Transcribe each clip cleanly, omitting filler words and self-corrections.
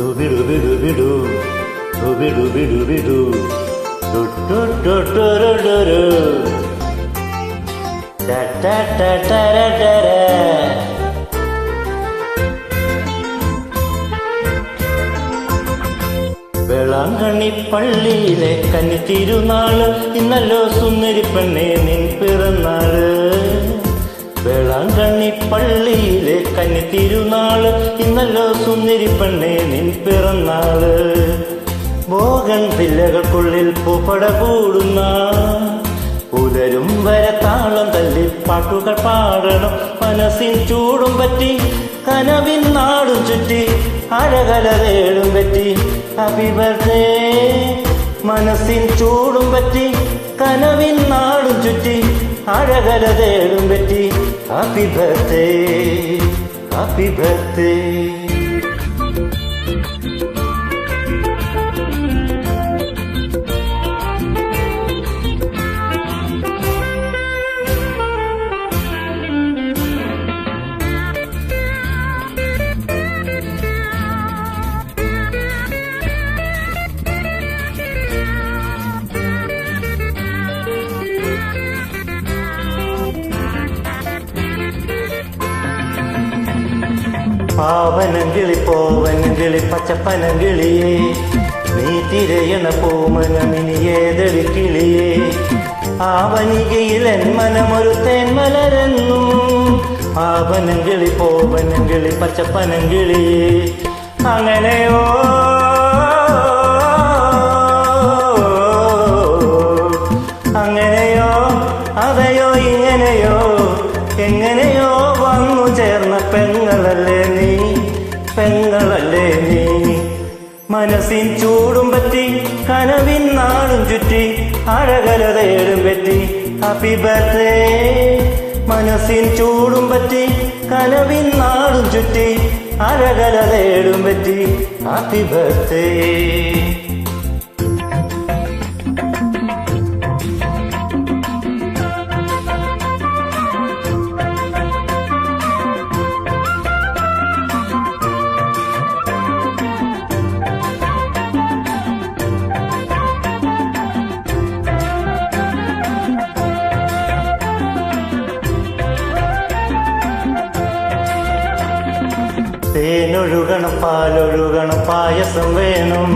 Bidu bidu bidu, bidu bidu bidu, do do do do do do do, da da da da da da da. Velankanni പള്ളിയിലെ കന്നിത്തിരുനാള് ഇന്നല്ലോ സുന്ദരി പെണ്ണേ നിൻ പിറന്നാള്. വേളാങ്കണ്ണി പള്ളിയിലെ കന്നിത്തിരുനാള് ഇന്നല്ലോ സുന്ദരി പെണ്ണേ നിൻ പിറന്നാള്. ബോഗൻ വില്ലകൾക്കുള്ളിൽ പൂപ്പട കൂടുന്ന പുലരും വരെ താളം തല്ലി പാട്ടുകൾ പാടണം. മനസ്സിൻ ചൂടും പറ്റി കനവിൻ നാടും ചുറ്റി അഴകല തേടും പറ്റി ഹാപ്പി ബർത്ത്ഡേ. മനസ്സിൻ ചൂടും പറ്റി കനവിൻ നാടും ചുറ്റി അഴകല തേടും പറ്റി ഹാപ്പി ബർത്ത്ഡേ, ഹാപ്പി ബർത്ത്ഡേ. പാവനങ്കിളി പോവനങ്കിളി പച്ചപ്പനങ്കിളിയേ നീ തിരയണ പൂമനമിനി ഏതളി കിളിയേ. ആവനികയിലെൻ മനമൊരു തേന്മലരെന്നും പാവനങ്കിളി പോവനങ്കിളി പച്ചപ്പനങ്കിളിയേ. അങ്ങനെയോ അങ്ങനെയോ അതെയോ ഇങ്ങനെയോ എങ്ങനെയോ വന്നു ചേർന്ന പെങ്ങളല്ലേ നീ, പെങ്ങളല്ലേ നീ. മനസ്സിൻ ചൂടും പറ്റി കനവിൻ നാടും ചുറ്റി അഴകല തേടും പറ്റി ഹാപ്പി ബർത്ത്ഡേ. മനസ്സിൻ ചൂടും പറ്റി കനവിൻ നാടും ചുറ്റി അഴകല തേടും പറ്റി ഹാപ്പി ബർത്ത്ഡേ. തേനൊഴുകണം പാലൊഴുകണം പായസം വേണം.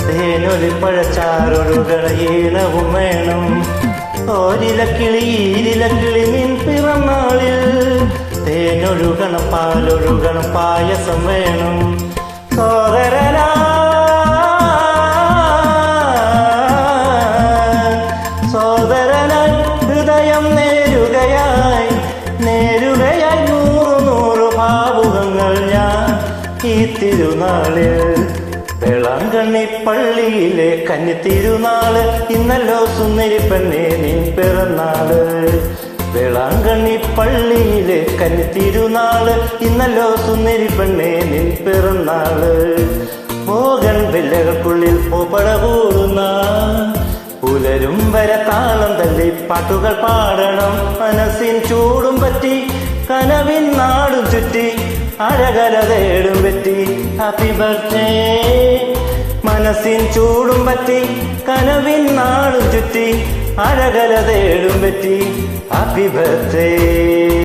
തേനൊലിപ്പഴച്ചാറൊഴുകണ ഈണവും വേണം. ഓരിലക്കിളി ഈരിലക്കിളി നിൻ പിറന്നാളിൽ തേനൊഴുകണം പാലൊഴുകണം പായസം വേണം. സോദരനാ സോദരനായി ഹൃദയം നേരുകയായി നേരുകയായി നൂറു നൂറു ഭാവുകങ്ങൾ ഞാൻ ഈ തിരുനാളിൽ. വേളാങ്കണ്ണി പള്ളിയിലെ കന്നിത്തിരുനാള് ഇന്നല്ലോ സുന്ദരി പെണ്ണേ നിൻ പിറന്നാള്. വേളാങ്കണ്ണി പള്ളിയിലെ കന്നിത്തിരുനാള് ഇന്നല്ലോ സുന്ദരി പെണ്ണേ നിൻ പിറന്നാള്. പോകൻ വില്ലകൾക്കുള്ളിൽ പൂപ്പട കൂടുന്ന പുലരും വരെ താളം തല്ലി പാട്ടുകൾ പാടണം. മനസ്സിൻ ചൂടും പറ്റി കനവിൻ നാടും ചുറ്റി അഴകല തേടും പറ്റി ഹാപ്പി ബർത്ത്ഡേ. മനസ്സിൻ ചൂടും പറ്റി കനവിൻ നാടും ചുറ്റി അഴകല തേടും പറ്റി ഹാപ്പി ബർത്ത്ഡേ.